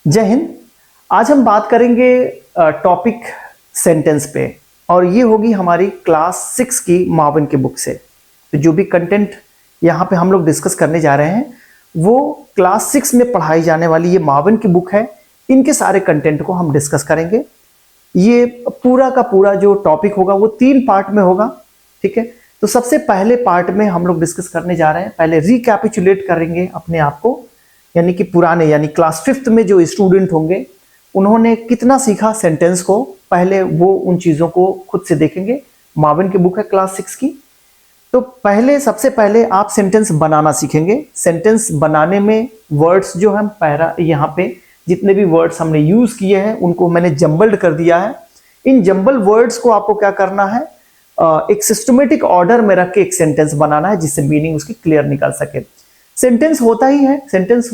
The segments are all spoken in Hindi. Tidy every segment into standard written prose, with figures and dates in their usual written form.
जय हिंद। आज हम बात करेंगे टॉपिक सेंटेंस पे, और ये होगी हमारी क्लास 6 की मार्विन की बुक से। तो जो भी कंटेंट यहाँ पे हम लोग डिस्कस करने जा रहे हैं वो क्लास 6 में पढ़ाई जाने वाली ये मार्विन की बुक है। इनके सारे कंटेंट को हम डिस्कस करेंगे। ये पूरा का पूरा जो टॉपिक होगा वो 3 पार्ट में होगा, ठीक है। तो सबसे पहले पार्ट में हम लोग डिस्कस करने जा रहे हैं, पहले रिकैपिचुलेट करेंगे अपने आप को, यानी कि पुराने यानी क्लास 5th में जो स्टूडेंट होंगे उन्होंने कितना सीखा सेंटेंस को, पहले वो उन चीज़ों को खुद से देखेंगे। मार्विन की बुक है क्लास 6 की। तो पहले सबसे पहले आप सेंटेंस बनाना सीखेंगे। सेंटेंस बनाने में वर्ड्स जो हम यहाँ पे जितने भी वर्ड्स हमने यूज किए हैं उनको मैंने जम्बल्ड कर दिया है। इन जम्बल वर्ड्स को आपको क्या करना है, एक सिस्टमेटिक ऑर्डर में रख के एक सेंटेंस बनाना है जिससे मीनिंग उसकी क्लियर निकल सके। सेंटेंस होता ही है, सेंटेंस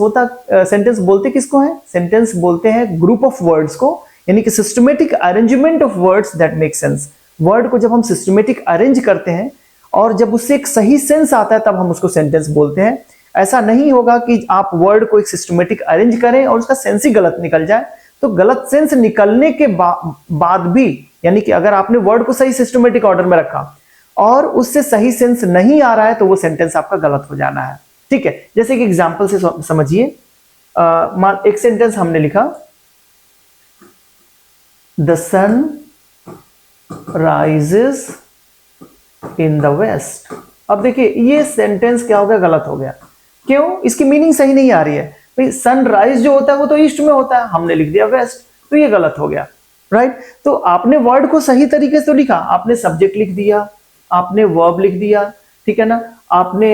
बोलते किसको है? सेंटेंस बोलते हैं ग्रुप ऑफ वर्ड्स को, यानी कि systematic arrangement of words that make sense. Word को जब हम सिस्टमेटिक अरेंज करते हैं और जब उससे एक सही सेंस आता है तब हम उसको सेंटेंस बोलते हैं। ऐसा नहीं होगा कि आप वर्ड को एक सिस्टमेटिक अरेंज करें और उसका सेंस ही गलत निकल जाए। तो गलत सेंस निकलने के बाद भी, यानी कि अगर आपने वर्ड को सही सिस्टमेटिक ऑर्डर में रखा और उससे सही सेंस नहीं आ रहा है तो वो सेंटेंस आपका गलत हो जाना है, ठीक है। जैसे कि एग्जांपल से समझिए, एक सेंटेंस हमने लिखा, the sun rises in the west. अब देखिए ये सेंटेंस क्या हो गया, गलत हो गया। क्यों? इसकी मीनिंग सही नहीं आ रही है। भाई सनराइज जो होता है वो तो ईस्ट में होता है, हमने लिख दिया वेस्ट, तो ये गलत हो गया, राइट। तो आपने वर्ड को सही तरीके से तो लिखा, आपने सब्जेक्ट लिख दिया, आपने वर्ब लिख दिया, ठीक है ना, आपने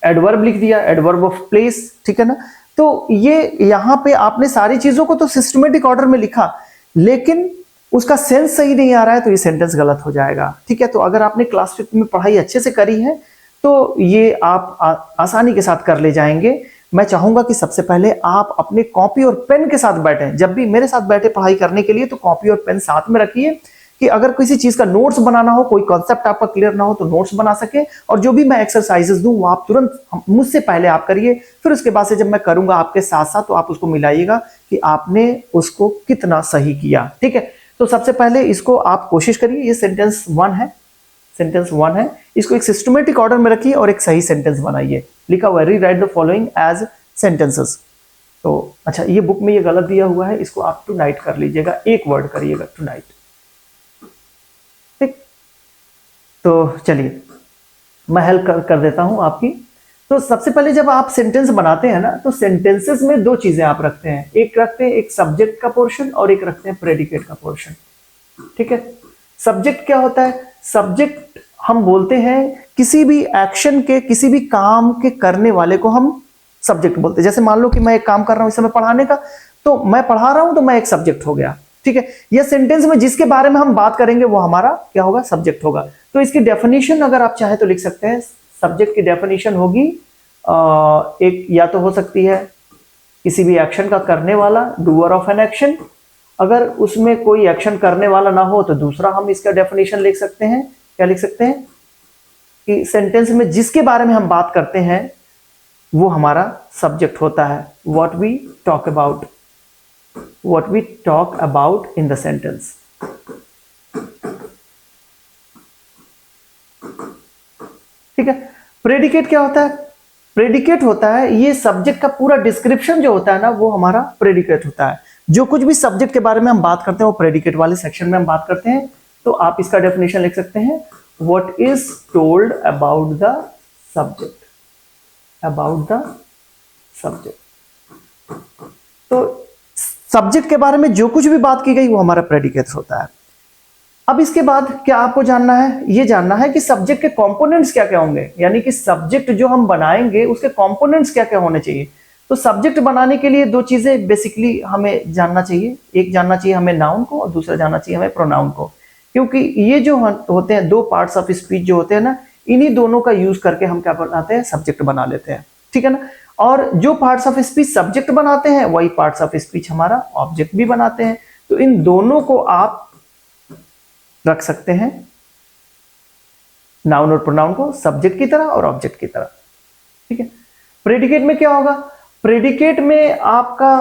एडवर्ब लिख दिया, एडवर्ब ऑफ प्लेस, ठीक है ना। तो ये यहाँ पे आपने सारी चीजों को तो सिस्टमेटिक ऑर्डर में लिखा, लेकिन उसका सेंस सही नहीं आ रहा है तो ये सेंटेंस गलत हो जाएगा, ठीक है। तो अगर आपने क्लास 5 में पढ़ाई अच्छे से करी है तो ये आप आसानी के साथ कर ले जाएंगे। मैं चाहूंगा कि सबसे पहले आप अपने कॉपी और पेन के साथ बैठें। जब भी मेरे साथ बैठे पढ़ाई करने के लिए तो कॉपी और पेन साथ में रखिए, कि अगर किसी चीज का नोट्स बनाना हो, कोई कॉन्सेप्ट आपका क्लियर ना हो तो नोट्स बना सके, और जो भी मैं एक्सरसाइजेस दूं वो आप तुरंत मुझसे पहले आप करिए। फिर उसके बाद से जब मैं करूंगा आपके साथ साथ तो आप उसको मिलाइएगा कि आपने उसको कितना सही किया, ठीक है। तो सबसे पहले इसको आप कोशिश करिए। ये सेंटेंस 1 है, सेंटेंस 1 है, इसको एक सिस्टमेटिक ऑर्डर में रखिए और एक सही सेंटेंस बनाइए। लिखा हुआ है rewrite the following as sentences. तो अच्छा, ये बुक में ये गलत दिया हुआ है, इसको आप टू नाइट कर लीजिएगा, एक वर्ड करिएगा टू नाइट, ठीक। तो चलिए मैं हेल्प कर देता हूं आपकी। तो सबसे पहले जब आप सेंटेंस बनाते हैं ना तो सेंटेंसेस में 2 चीजें आप रखते हैं, एक रखते हैं एक सब्जेक्ट का पोर्शन और एक रखते हैं प्रेडिकेट का पोर्शन, ठीक है। सब्जेक्ट क्या होता है? सब्जेक्ट हम बोलते हैं किसी भी एक्शन के, किसी भी काम के करने वाले को हम सब्जेक्ट बोलते हैं। जैसे मान लो कि मैं एक काम कर रहा हूं इस समय पढ़ाने का, तो मैं पढ़ा रहा हूं तो मैं एक सब्जेक्ट हो गया, ठीक है। यह सेंटेंस में जिसके बारे में हम बात करेंगे वो हमारा क्या होगा, सब्जेक्ट होगा। तो इसकी डेफिनेशन अगर आप चाहे तो लिख सकते हैं। सब्जेक्ट की डेफिनेशन होगी एक, या तो हो सकती है किसी भी एक्शन का करने वाला, डूअर ऑफ एन एक्शन। अगर उसमें कोई एक्शन करने वाला ना हो तो दूसरा हम इसका डेफिनेशन लिख सकते हैं। क्या लिख सकते हैं कि सेंटेंस में जिसके बारे में हम बात करते हैं वो हमारा सब्जेक्ट होता है। What we talk about, what we talk about in the sentence, ठीक है। प्रेडिकेट क्या होता है? प्रेडिकेट होता है ये सब्जेक्ट का पूरा डिस्क्रिप्शन जो होता है ना वो हमारा प्रेडिकेट होता है। जो कुछ भी सब्जेक्ट के बारे में हम बात करते हैं वो प्रेडिकेट वाले सेक्शन में हम बात करते हैं। तो आप इसका डेफिनेशन लिख सकते हैं, what is told about the subject, about the subject. तो सब्जेक्ट के बारे में जो कुछ भी बात की गई वो हमारा प्रेडिकेट होता है। अब इसके बाद क्या आपको जानना है? ये जानना है कि सब्जेक्ट के कंपोनेंट्स क्या क्या होंगे, यानी कि सब्जेक्ट जो हम बनाएंगे उसके कंपोनेंट्स क्या क्या होने चाहिए। तो सब्जेक्ट बनाने के लिए 2 चीजें बेसिकली हमें जानना चाहिए। एक जानना चाहिए हमें नाउन को और दूसरा जानना चाहिए हमें प्रोनाउन को, क्योंकि ये जो होते हैं 2 पार्ट्स ऑफ स्पीच जो होते हैं ना, इन्हीं दोनों का यूज करके हम क्या बनाते हैं, सब्जेक्ट बना लेते हैं, ठीक है ना। और जो पार्ट्स ऑफ स्पीच सब्जेक्ट बनाते हैं वही पार्ट्स ऑफ स्पीच हमारा ऑब्जेक्ट भी बनाते हैं। तो इन दोनों को आप रख सकते हैं, नाउन और प्रोनाउन को सब्जेक्ट की तरह और ऑब्जेक्ट की तरह, ठीक है। प्रेडिकेट में क्या होगा? प्रेडिकेट में आपका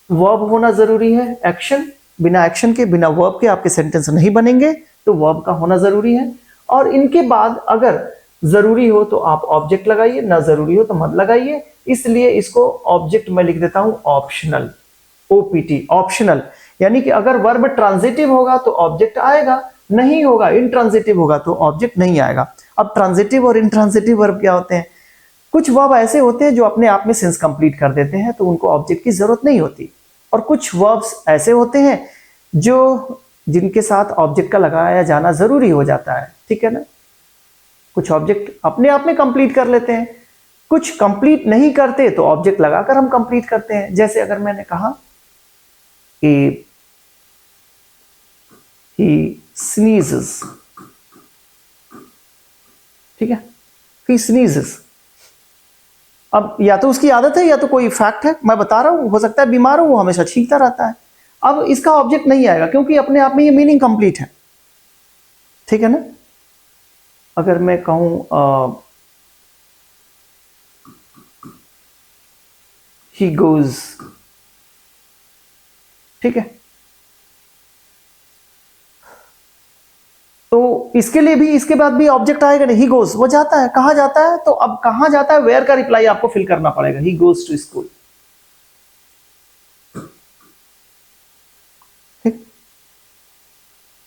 वर्ब होना जरूरी है, एक्शन। बिना एक्शन के, बिना वर्ब के आपके सेंटेंस नहीं बनेंगे, तो वर्ब का होना जरूरी है। और इनके बाद अगर जरूरी हो तो आप ऑब्जेक्ट लगाइए, ना जरूरी हो तो मत लगाइए। इसलिए इसको ऑब्जेक्ट में लिख देता हूं ऑप्शनल, ओपीटी, ऑप्शनल। यानी कि अगर वर्ब ट्रांजिटिव होगा तो ऑब्जेक्ट आएगा, नहीं होगा इंट्रांजिटिव होगा तो ऑब्जेक्ट नहीं आएगा। अब ट्रांजिटिव और इंट्रांजिटिव वर्ब क्या होते हैं? कुछ वर्ब ऐसे होते हैं जो अपने आप में सेंस कंप्लीट कर देते हैं, तो उनको ऑब्जेक्ट की जरूरत नहीं होती। और कुछ वर्ब्स ऐसे होते हैं जो जिनके साथ ऑब्जेक्ट का लगाया जाना जरूरी हो जाता है, ठीक है ना। कुछ ऑब्जेक्ट अपने आप में कंप्लीट कर लेते हैं, कुछ कंप्लीट नहीं करते तो ऑब्जेक्ट लगाकर हम कंप्लीट करते हैं। जैसे अगर मैंने कहा कि he sneezes, ठीक है, he sneezes। अब या तो उसकी आदत है या तो कोई फैक्ट है, मैं बता रहा हूं, हो सकता है बीमार हो, वो हमेशा छींकता रहता है। अब इसका ऑब्जेक्ट नहीं आएगा क्योंकि अपने आप में ये मीनिंग कंप्लीट है, ठीक है ना। अगर मैं कहूं he goes, ठीक है, तो इसके लिए भी, इसके बाद भी ऑब्जेक्ट आएगा नहीं। ही गोज, वो जाता है, कहां जाता है, तो अब कहां जाता है, वेयर का रिप्लाई आपको फिल करना पड़ेगा। ही गोज टू स्कूल, ठीक।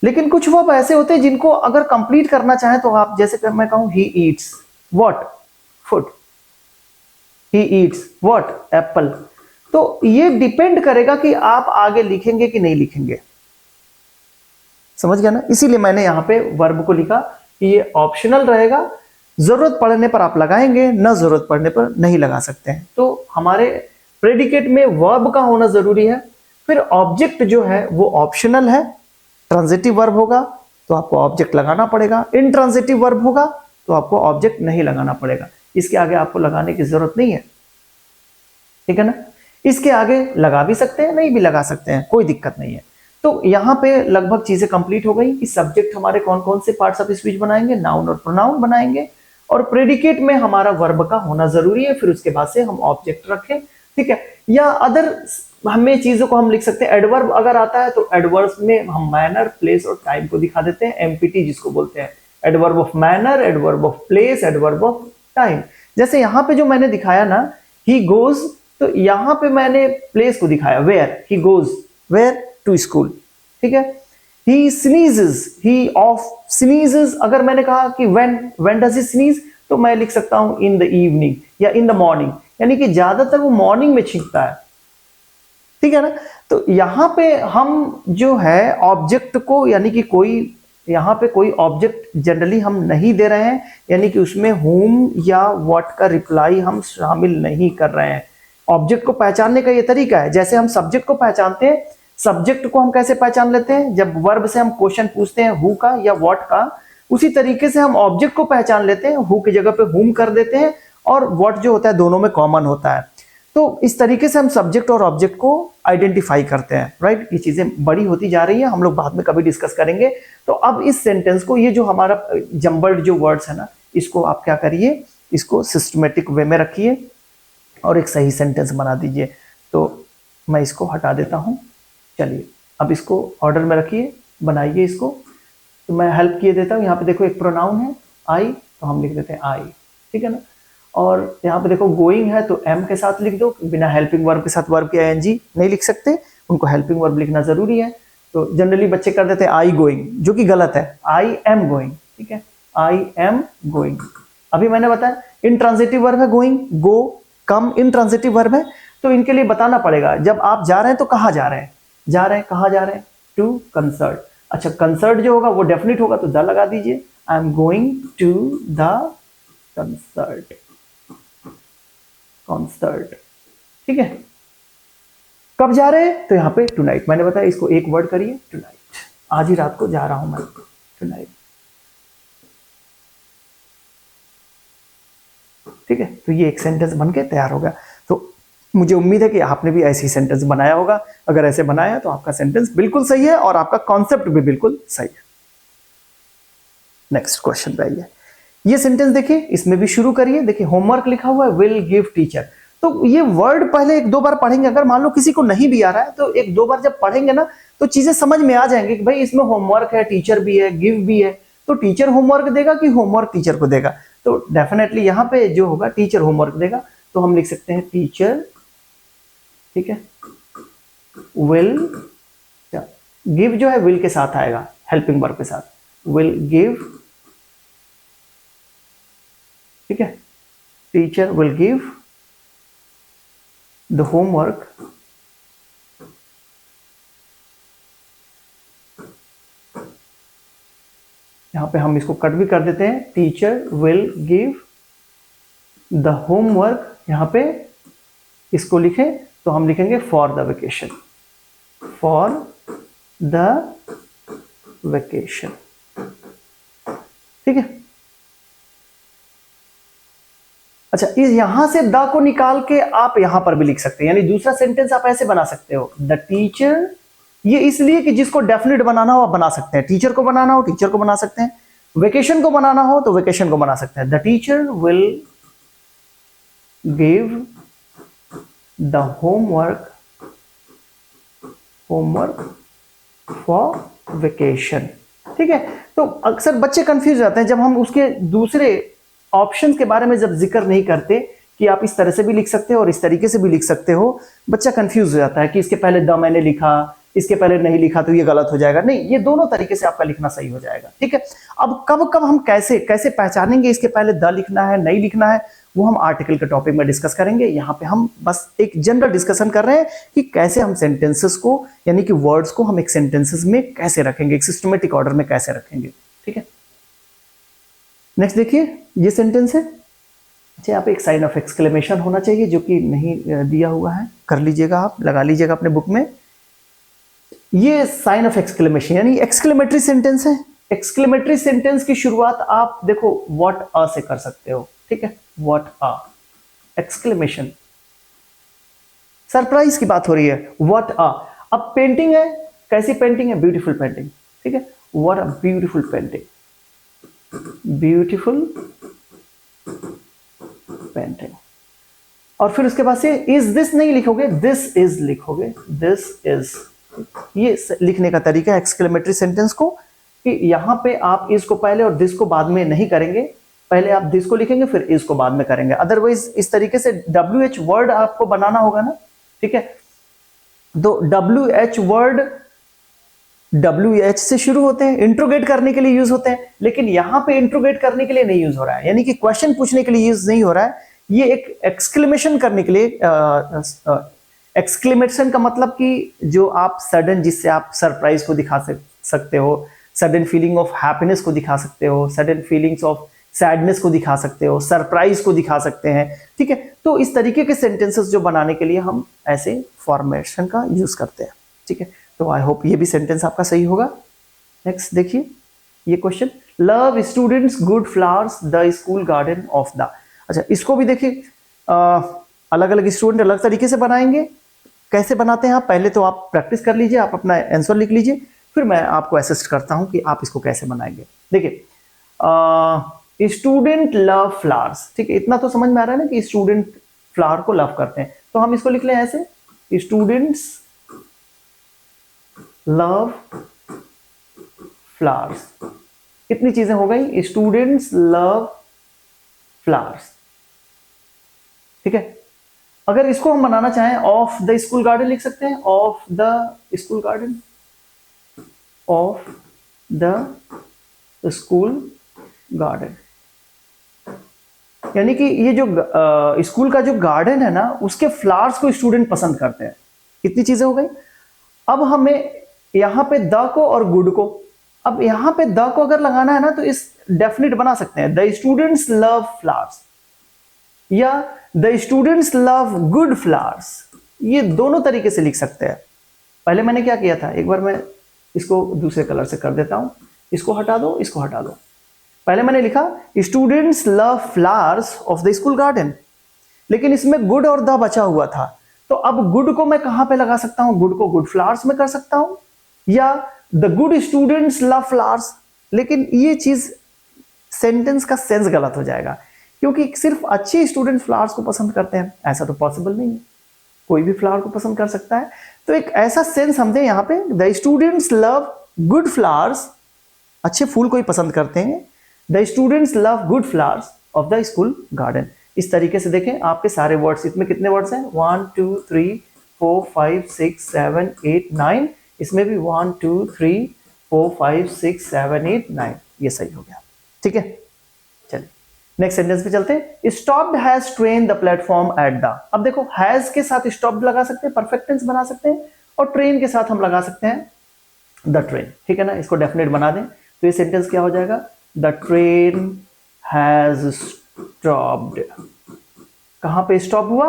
लेकिन कुछ वर्ब ऐसे होते हैं जिनको अगर कंप्लीट करना चाहे तो आप, जैसे मैं कहूं he eats what, food, he eats what, Apple. तो ये डिपेंड करेगा कि आप आगे लिखेंगे कि नहीं लिखेंगे, समझ गया ना। इसीलिए मैंने यहां पे वर्ब को लिखा कि ये ऑप्शनल रहेगा, जरूरत पड़ने पर आप लगाएंगे, ना जरूरत पड़ने पर नहीं लगा सकते हैं। तो हमारे प्रेडिकेट में वर्ब का होना जरूरी है। फिर ऑब्जेक्ट जो है वो ऑप्शनल है। ट्रांजिटिव वर्ब होगा तो आपको ऑब्जेक्ट लगाना पड़ेगा, इनट्रांजिटिव वर्ब होगा तो आपको ऑब्जेक्ट नहीं लगाना पड़ेगा। इसके आगे आपको लगाने की जरूरत नहीं है, ठीक है ना। इसके आगे लगा भी सकते हैं, नहीं भी लगा सकते हैं, कोई दिक्कत नहीं है। तो यहां पे लगभग चीजें कंप्लीट हो गई कि सब्जेक्ट हमारे कौन कौन से पार्ट्स ऑफ स्पीच बनाएंगे, नाउन और प्रोनाउन बनाएंगे, और प्रेडिकेट में हमारा वर्ब का होना जरूरी है। फिर उसके बाद से हम ऑब्जेक्ट रखें, ठीक है। या अदर हमें चीजों को हम लिख सकते हैं। एडवर्ब अगर आता है तो एडवर्ब्स में हम मैनर, प्लेस और टाइम को दिखा देते हैं, एमपीटी जिसको बोलते हैं, adverb of manner, adverb of place, adverb of time. जैसे यहां पे जो मैंने दिखाया ना, ही गोज, तो यहां पे मैंने प्लेस को दिखाया, where, he goes where to school, ठीक है। he sneezes, he of sneezes, अगर मैंने कहा कि when does he sneeze, तो मैं लिख सकता हूं in the evening या in the morning, यानी कि ज्यादातर वो मॉर्निंग में छींकता है, ठीक है ना। तो यहां पे हम जो है ऑब्जेक्ट को, यानी कि कोई यहां पे कोई ऑब्जेक्ट जनरली हम नहीं दे रहे हैं, यानी कि उसमें whom या what का रिप्लाई हम शामिल नहीं कर रहे हैं। ऑब्जेक्ट को पहचानने का ये तरीका है, जैसे हम सब्जेक्ट को पहचानते हैं। सब्जेक्ट को हम कैसे पहचान लेते हैं, जब वर्ब से हम क्वेश्चन पूछते हैं हु का या व्हाट का, उसी तरीके से हम ऑब्जेक्ट को पहचान लेते हैं, हु की जगह पे हुम कर देते हैं, और व्हाट जो होता है दोनों में कॉमन होता है। तो इस तरीके से हम सब्जेक्ट और ऑब्जेक्ट को आइडेंटिफाई करते हैं, राइट। ये चीजें बड़ी होती जा रही है, हम लोग बाद में कभी डिस्कस करेंगे। तो अब इस सेंटेंस को, ये जो हमारा जम्बल्ड जो वर्ड्स है ना, इसको आप क्या करिए, इसको सिस्टमेटिक वे में रखिए और एक सही सेंटेंस बना दीजिए। तो मैं इसको हटा देता हूं, चलिए अब इसको ऑर्डर में रखिए, बनाइए इसको। तो मैं हेल्प किए देता हूँ। यहाँ पे देखो एक प्रोनाउन है आई, तो हम लिख देते हैं आई, ठीक है ना। और यहाँ पे देखो गोइंग है तो एम के साथ लिख दो, बिना हेल्पिंग वर्ब के साथ वर्ब के आईएनजी नहीं लिख सकते, उनको हेल्पिंग वर्ब लिखना जरूरी है। तो जनरली बच्चे कर देते हैं आई गोइंग, जो कि गलत है, आई एम गोइंग, ठीक है, आई एम गोइंग। अभी मैंने बताया इंट्रांजिटिव वर्ब है गोइंग, गो, कम इंट्रांजिटिव वर्ब है, तो इनके लिए बताना पड़ेगा जब आप जा रहे हैं तो कहाँ जा रहे हैं, जा रहे हैं, कहाँ जा रहे हैं, टू कंसर्ट। अच्छा, कंसर्ट जो होगा वो डेफिनेट होगा तो द लगा दीजिए, I am going to the concert, concert, ठीक है। कब जा रहे हैं, तो यहाँ पे टू नाइट, मैंने बताया इसको एक वर्ड करिए, टू नाइट, आज ही रात को जा रहा हूं मैं, टू नाइट, ठीक है। तो ये एक सेंटेंस बन के तैयार होगा। तो मुझे उम्मीद है कि आपने भी ऐसी सेंटेंस बनाया होगा। अगर ऐसे बनाया तो आपका सेंटेंस बिल्कुल सही है और आपका कॉन्सेप्ट भी बिल्कुल सही है। नेक्स्ट क्वेश्चन पे आइए। ये सेंटेंस देखिए, इसमें भी शुरू करिए। देखिए होमवर्क लिखा हुआ है, विल गिव टीचर, तो ये वर्ड पहले एक दो बार पढ़ेंगे, अगर मान लो किसी को नहीं भी आ रहा है तो एक दो बार जब पढ़ेंगे ना तो चीजें समझ में आ जाएंगी कि भाई इसमें होमवर्क है, टीचर भी है, गिव भी है, तो टीचर होमवर्क देगा कि होमवर्क टीचर को देगा। तो डेफिनेटली यहाँ पे जो होगा टीचर होमवर्क देगा, तो हम लिख सकते हैं टीचर, ठीक है, विल, गिव जो है विल के साथ आएगा, हेल्पिंग वर्ब के साथ, विल गिव, ठीक है, teacher will give the homework यहां पे हम इसको कट भी कर देते हैं, teacher will give the homework, यहां पे इसको लिखें तो हम लिखेंगे for the vacation, for the vacation, ठीक है। अच्छा, इस यहां से द को निकाल के आप यहां पर भी लिख सकते हैं, यानी दूसरा सेंटेंस आप ऐसे बना सकते हो, द टीचर, ये इसलिए कि जिसको डेफिनेट बनाना हो आप बना सकते हैं, टीचर को बनाना हो टीचर को बना सकते हैं, वेकेशन को बनाना हो तो वेकेशन को बना सकते हैं, the teacher will give the homework for vacation, ठीक है। तो अक्सर बच्चे कंफ्यूज हो जाते हैं जब हम उसके दूसरे ऑप्शंस के बारे में जब जिक्र नहीं करते कि आप इस तरह से भी लिख सकते हो और इस तरीके से भी लिख सकते हो, बच्चा कंफ्यूज हो जाता है कि इसके पहले द मैंने लिखा, इसके पहले नहीं लिखा तो ये गलत हो जाएगा। नहीं, ये दोनों तरीके से आपका लिखना सही हो जाएगा, ठीक है। अब कब कब हम कैसे कैसे पहचानेंगे इसके पहले द लिखना है नहीं लिखना है, वो हम आर्टिकल के टॉपिक में डिस्कस करेंगे। यहाँ पे हम बस एक जनरल डिस्कशन कर रहे हैं कि कैसे हम सेंटेंसेस को, यानी कि वर्ड्स को हम एक सेंटेंसेस में कैसे रखेंगे, एक सिस्टमेटिक ऑर्डर में कैसे रखेंगे, ठीक है। नेक्स्ट देखिए, ये सेंटेंस है। अच्छा, यहाँ पे एक साइन ऑफ एक्सक्लेमेशन होना चाहिए जो कि नहीं दिया हुआ है, कर लीजिएगा, आप लगा लीजिएगा अपने बुक में। ये साइन ऑफ एक्सक्लेमेशन यानी एक्सक्लेमेटरी सेंटेंस है। एक्सक्लेमेटरी सेंटेंस की शुरुआत आप देखो व्हाट अ से कर सकते हो, ठीक है, व्हाट अ, एक्सक्लेमेशन, सरप्राइज की बात हो रही है, व्हाट अ। अब पेंटिंग है, कैसी पेंटिंग है, ब्यूटीफुल पेंटिंग, ठीक है, what a beautiful painting, beautiful painting. और फिर उसके बाद से इज दिस नहीं लिखोगे, दिस इज लिखोगे, दिस इज। ये लिखने का तरीका है एक्सक्लेमेटरी सेंटेंस को, कि यहां पे आप इज को पहले और दिस को बाद में नहीं करेंगे, पहले आप दिस को लिखेंगे फिर इज को बाद में करेंगे। अदरवाइज इस तरीके से WH वर्ड आपको बनाना होगा ना, ठीक है। तो WH वर्ड WH से शुरू होते हैं, इंट्रोगेट करने के लिए यूज होते हैं, लेकिन यहां पे इंट्रोगेट करने के लिए नहीं यूज हो रहा है, यानी कि क्वेश्चन पूछने के लिए यूज नहीं हो रहा है, ये एक एक्सक्लेमेशन करने के लिए। एक्सक्लेमेशन का मतलब कि जो आप सडन, जिससे आप सरप्राइज को दिखा सकते हो, सडन फीलिंग ऑफ हैप्पीनेस को दिखा सकते हो, सडन फीलिंग्स ऑफ सैडनेस को दिखा सकते हो, सरप्राइज को दिखा सकते हैं, ठीक है। तो इस तरीके के सेंटेंसेस जो बनाने के लिए हम ऐसे फॉर्मेशन का यूज करते हैं, ठीक है। तो आई होप ये भी सेंटेंस आपका सही होगा। नेक्स्ट देखिए ये question, love students good flowers the school garden of the. अच्छा, इसको भी देखिए, अलग अलग स्टूडेंट अलग तरीके से बनाएंगे। कैसे बनाते हैं आप, पहले तो आप प्रैक्टिस कर लीजिए, आप अपना आंसर लिख लीजिए, फिर मैं आपको असिस्ट करता हूं कि आप इसको कैसे बनाएंगे। देखिए, स्टूडेंट लव फ्लावर्स, ठीक है, इतना तो समझ में आ रहा है ना कि स्टूडेंट फ्लावर को लव करते हैं, तो हम इसको लिख लें ऐसे, स्टूडेंट्स लव फ्लावर्स। कितनी चीजें हो गई, स्टूडेंट्स लव फ्लावर्स, ठीक है। अगर इसको हम बनाना चाहें ऑफ द स्कूल गार्डन लिख सकते हैं, of the school garden, of the school garden, यानी कि ये जो स्कूल का जो गार्डन है ना, उसके फ्लावर्स को स्टूडेंट पसंद करते हैं। कितनी चीजें हो गई। अब हमें यहां पे द को और गुड को, अब यहां पे द को अगर लगाना है ना तो इस डेफिनेट बना सकते हैं, द स्टूडेंट्स लव फ्लावर्स, या the students love good flowers, ये दोनों तरीके से लिख सकते हैं। पहले मैंने क्या किया था, एक बार मैं इसको दूसरे कलर से कर देता हूं, इसको हटा दो, इसको हटा दो। पहले मैंने लिखा students love flowers of the school garden, लेकिन इसमें गुड और द बचा हुआ था, तो अब गुड को मैं कहां पे लगा सकता हूं, गुड को गुड फ्लावर्स में कर सकता हूं, या the good students love flowers. लेकिन ये चीज सेंटेंस का सेंस गलत हो जाएगा, क्योंकि सिर्फ अच्छे स्टूडेंट फ्लावर्स को पसंद करते हैं, ऐसा तो पॉसिबल नहीं है, कोई भी फ्लावर को पसंद कर सकता है। तो एक ऐसा सेंस हम दें यहाँ पे, the students love good flowers, अच्छे फूल को ही पसंद करते हैं, the students love good flowers of the school garden. इस तरीके से देखें आपके सारे वर्ड्स, इसमें कितने वर्ड्स हैं, 1 2 3 4 5 6 7 8 9, इसमें भी 1 2 3 4 5 6 7 8 9, ये सही हो गया। ठीक है, चलिए नेक्स्ट सेंटेंस पे चलते हैं। Stopped has train the platform at the, अब देखो हैज के साथ स्टॉप्ड लगा सकते हैं, परफेक्ट टेंस बना सकते हैं, और ट्रेन के साथ हम लगा सकते हैं द ट्रेन। ठीक है ना, इसको डेफिनेट बना दें तो ये सेंटेंस क्या हो जाएगा, द ट्रेन हैज स्टॉप्ड, कहां पे स्टॉप हुआ,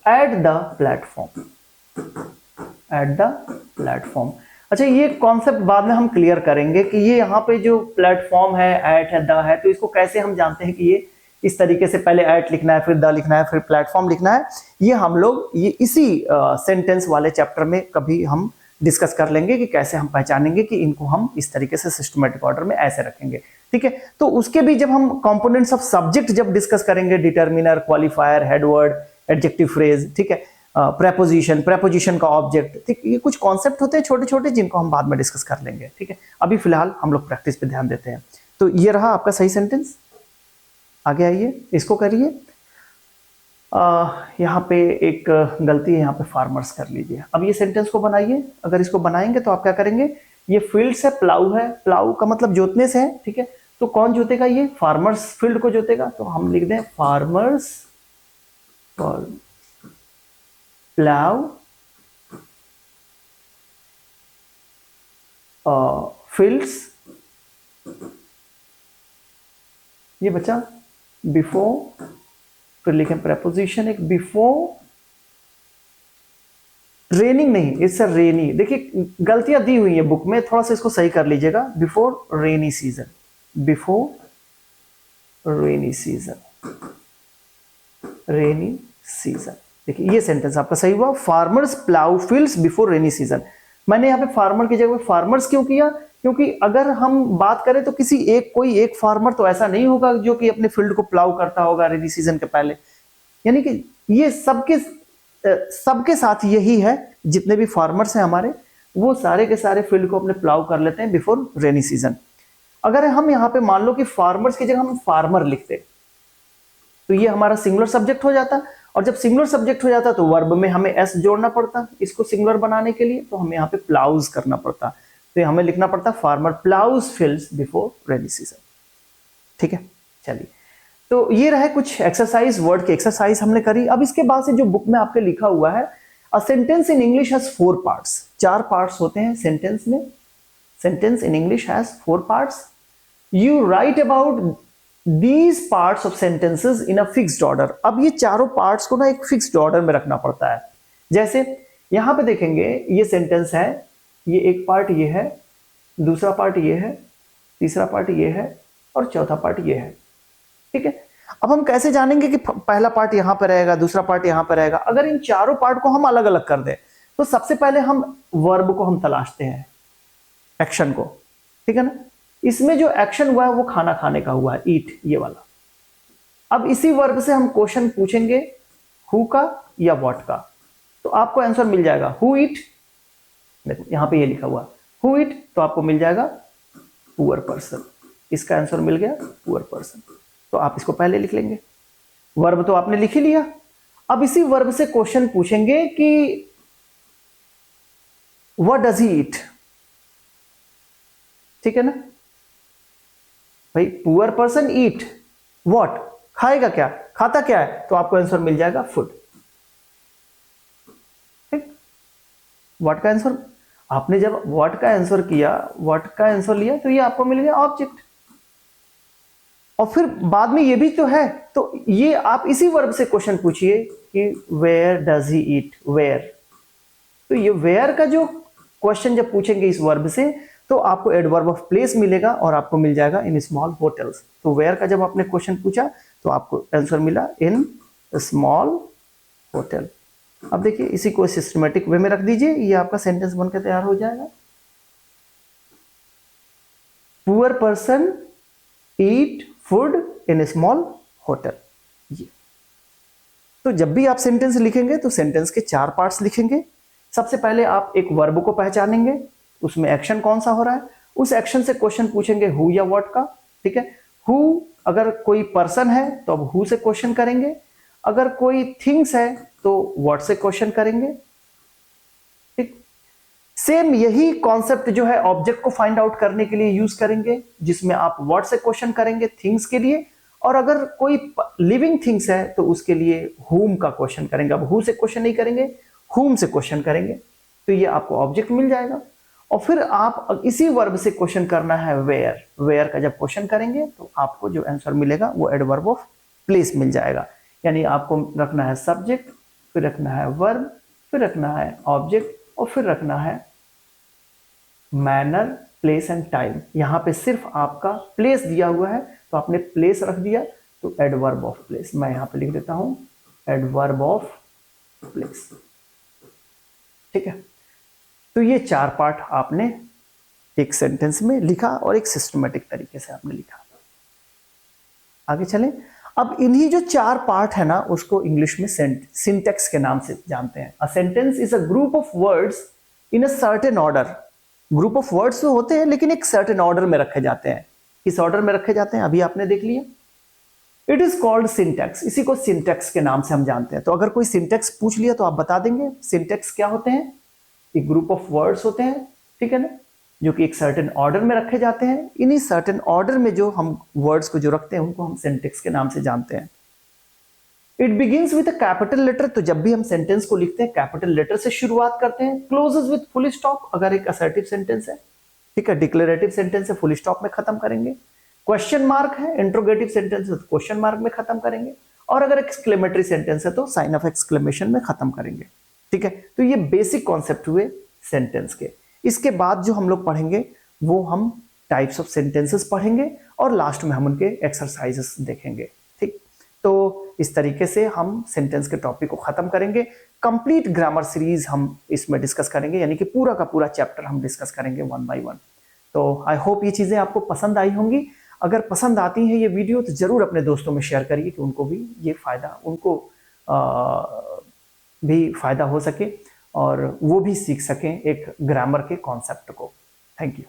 at the platform, at the platform. अच्छा, ये कॉन्सेप्ट बाद में हम क्लियर करेंगे कि ये यहाँ पे जो प्लेटफॉर्म है, एट है, द है, तो इसको कैसे हम जानते हैं कि ये इस तरीके से पहले एट लिखना है, फिर द लिखना है, फिर प्लेटफॉर्म लिखना है। ये हम लोग ये इसी सेंटेंस वाले चैप्टर में कभी हम डिस्कस कर लेंगे कि कैसे हम पहचानेंगे कि इनको हम इस तरीके से सिस्टमेटिक ऑर्डर में ऐसे रखेंगे। ठीक है, तो उसके भी जब हम कंपोनेंट्स ऑफ सब्जेक्ट जब डिस्कस करेंगे, determiner, qualifier, headword, adjective phrase, ठीक है, प्रेपोजिशन, प्रेपोजिशन का ऑब्जेक्ट, ठीक, ये कुछ कॉन्सेप्ट होते हैं छोटे छोटे जिनको हम बाद में डिस्कस कर लेंगे। ठीक है, अभी फिलहाल हम लोग प्रैक्टिस पे ध्यान देते हैं। तो ये रहा आपका सही सेंटेंस, आगे आइए इसको करिए। यहाँ पे एक गलती है, यहाँ पे फार्मर्स कर लीजिए। अब ये सेंटेंस को बनाइए, अगर इसको बनाएंगे तो आप क्या करेंगे, ये फील्ड्स है, प्लाऊ है, प्लाऊ का मतलब जोतने से है। ठीक है, तो कौन जोतेगा, ये फार्मर्स फील्ड को जोतेगा, तो हम लिख दें फार्मर्स प्लाउ फील्ड्स, ये बचा बिफोर, फिर लिखें प्रेपोजिशन एक बिफोर रेनिंग, नहीं इट्स अ रेनी। देखिए गलतियां दी हुई है बुक में, थोड़ा सा इसको सही कर लीजिएगा, before rainy season, before rainy season, rainy season. देखिए ये सेंटेंस आपका सही हुआ, farmers plough fields before rainy season. मैंने यहाँ पे फार्मर की जगह फार्मर्स क्यों किया, क्योंकि अगर हम बात करें तो किसी एक कोई एक फार्मर तो ऐसा नहीं होगा जो कि अपने फील्ड को प्लाउ करता होगा रेनी सीजन के पहले, यानी कि ये सबके साथ यही है, जितने भी फार्मर्स हैं हमारे, वो सारे के सारे फील्ड को अपने प्लाउ कर लेते हैं बिफोर रेनी सीजन। अगर हम यहाँ पे मान लो कि फार्मर्स की जगह हम फार्मर लिखते तो ये हमारा सिंगुलर सब्जेक्ट हो जाता, और जब सिंगुलर सब्जेक्ट हो जाता तो वर्ब में हमें एस जोड़ना पड़ता इसको सिंगुलर बनाने के लिए, तो हमें यहाँ पे प्लाउज करना पड़ता, तो हमें लिखना पड़ता farmer ploughs fields before rainy season. ठीक है, चलिए तो ये रहे कुछ एक्सरसाइज, वर्ड के एक्सरसाइज हमने करी। अब इसके बाद से जो बुक में आपके लिखा हुआ है, a sentence in English has 4 parts, 4 parts होते हैं सेंटेंस में, sentence in English has 4 parts, you right about these parts of sentences in a fixed order। अब ये चारों पार्ट्स को ना एक फिक्स्ड ऑर्डर में रखना पड़ता है। जैसे यहां पे देखेंगे ये सेंटेंस है, ये एक पार्ट ये है, दूसरा पार्ट ये है, तीसरा पार्ट ये है, और चौथा पार्ट ये है। ठीक है, अब हम कैसे जानेंगे कि पहला पार्ट यहां पर रहेगा, दूसरा पार्ट यहां पर रहेगा। अगर इन चारों पार्ट को हम अलग अलग कर दें तो सबसे पहले हम वर्ब को हम तलाशते हैं, एक्शन को। ठीक है ना, इसमें जो एक्शन हुआ है वो खाना खाने का हुआ है, ईट, ये वाला। अब इसी वर्ब से हम क्वेश्चन पूछेंगे हु का या व्हाट का, तो आपको आंसर मिल जाएगा हु ईट, देखो यहां पे ये लिखा हुआ हु ईट, तो आपको मिल जाएगा पुअर पर्सन, इसका आंसर मिल गया पुअर पर्सन, तो आप इसको पहले लिख लेंगे। वर्ब तो आपने लिख ही लिया, अब इसी वर्ब से क्वेश्चन पूछेंगे कि व्हाट डज ही ईट। ठीक है ना भाई, पुअर पर्सन ईट व्हाट, खाएगा क्या, खाता क्या है, तो आपको आंसर मिल जाएगा फूड। ठीक, व्हाट का आंसर, आपने जब व्हाट का आंसर किया, व्हाट का आंसर लिया, तो ये आपको मिल गया ऑब्जेक्ट। और फिर बाद में ये भी तो है, तो ये आप इसी वर्ब से क्वेश्चन पूछिए कि where does he eat, where, तो ये वेयर का जो क्वेश्चन जब पूछेंगे इस वर्ब से, तो आपको एडवर्ब ऑफ प्लेस मिलेगा और आपको मिल जाएगा इन स्मॉल होटल्स। तो वेयर का जब आपने क्वेश्चन पूछा तो आपको आंसर मिला इन स्मॉल होटल। अब देखिए इसी को सिस्टमेटिक वे में रख दीजिए, ये आपका सेंटेंस बनकर तैयार हो जाएगा। Poor person eat food in small hotel, ये। तो जब भी आप सेंटेंस लिखेंगे तो सेंटेंस के 4 पार्ट्स लिखेंगे। सबसे पहले आप एक वर्ब को पहचानेंगे, उसमें एक्शन कौन सा हो रहा है, उस एक्शन से क्वेश्चन पूछेंगे हु या व्हाट का। ठीक है, हु अगर कोई पर्सन है तो अब हु से क्वेश्चन करेंगे, अगर कोई थिंग्स है तो व्हाट से क्वेश्चन करेंगे। ठीक, सेम यही कॉन्सेप्ट जो है ऑब्जेक्ट को फाइंड आउट करने के लिए यूज करेंगे, जिसमें आप व्हाट से क्वेश्चन करेंगे थिंग्स के लिए, और अगर कोई लिविंग थिंग्स है तो उसके लिए हुम का क्वेश्चन करेंगे। अब हु से क्वेश्चन नहीं करेंगे, हुम से क्वेश्चन करेंगे, तो ये आपको ऑब्जेक्ट मिल जाएगा। और फिर आप इसी वर्ब से क्वेश्चन करना है वेयर। वेयर का जब क्वेश्चन करेंगे तो आपको जो आंसर मिलेगा वो एडवर्ब ऑफ प्लेस मिल जाएगा। यानी आपको रखना है सब्जेक्ट, फिर रखना है वर्ब, फिर रखना है ऑब्जेक्ट, और फिर रखना है मैनर, प्लेस एंड टाइम। यहां पे सिर्फ आपका प्लेस दिया हुआ है तो आपने प्लेस रख दिया, तो एडवर्ब ऑफ प्लेस। मैं यहां पे लिख देता हूं एडवर्ब ऑफ प्लेस। ठीक है, तो ये 4 पार्ट आपने एक सेंटेंस में लिखा और एक सिस्टमेटिक तरीके से आपने लिखा। आगे चलें। अब इन्हीं जो 4 पार्ट है ना, उसको इंग्लिश में सिंटेक्स के नाम से जानते हैं। A sentence is a group of words in a certain order. Group of words तो होते हैं लेकिन एक सर्टेन ऑर्डर में रखे जाते हैं। किस ऑर्डर में रखे जाते हैं अभी आपने देख लिया। It is called syntax. इसी को सिंटेक्स के नाम से हम जानते हैं। तो अगर कोई सिंटेक्स पूछ लिया तो आप बता देंगे सिंटेक्स क्या होते हैं। एक ग्रुप ऑफ वर्ड्स होते हैं, ठीक है ना, जो कि एक सर्टेन ऑर्डर में रखे जाते हैं। इन्हीं सर्टेन ऑर्डर में जो हम वर्ड्स को जो रखते हैं उनको हम सिंटेक्स के नाम से जानते हैं। It begins with a capital letter. तो जब भी हम सेंटेंस को लिखते हैं कैपिटल लेटर से शुरुआत करते हैं। क्लोजेस विद फुल स्टॉप अगर एक असर्टिव सेंटेंस है, ठीक है। डिक्लेरेटिव सेंटेंस है, फुल स्टॉप में खत्म करेंगे। क्वेश्चन मार्क है, इंट्रोगेटिव सेंटेंस है तो क्वेश्चन मार्क में खत्म करेंगे। और अगर एक्सक्लेमेटरी सेंटेंस है तो साइन ऑफ एक्सक्लेमेशन में खत्म करेंगे। ठीक है, तो ये बेसिक कॉन्सेप्ट हुए सेंटेंस के। इसके बाद जो हम लोग पढ़ेंगे वो हम टाइप्स ऑफ सेंटेंसेस पढ़ेंगे और लास्ट में हम उनके एक्सरसाइजेस देखेंगे। ठीक, तो इस तरीके से हम सेंटेंस के टॉपिक को खत्म करेंगे। कंप्लीट ग्रामर सीरीज हम इसमें डिस्कस करेंगे, यानी कि पूरा का पूरा चैप्टर हम डिस्कस करेंगे 1 बाय 1। तो आई होप ये चीजें आपको पसंद आई होंगी। अगर पसंद आती है ये वीडियो तो जरूर अपने दोस्तों में शेयर करिए कि उनको भी ये फायदा, उनको भी फायदा हो सके और वो भी सीख सकें एक ग्रामर के कॉन्सेप्ट को। Thank you.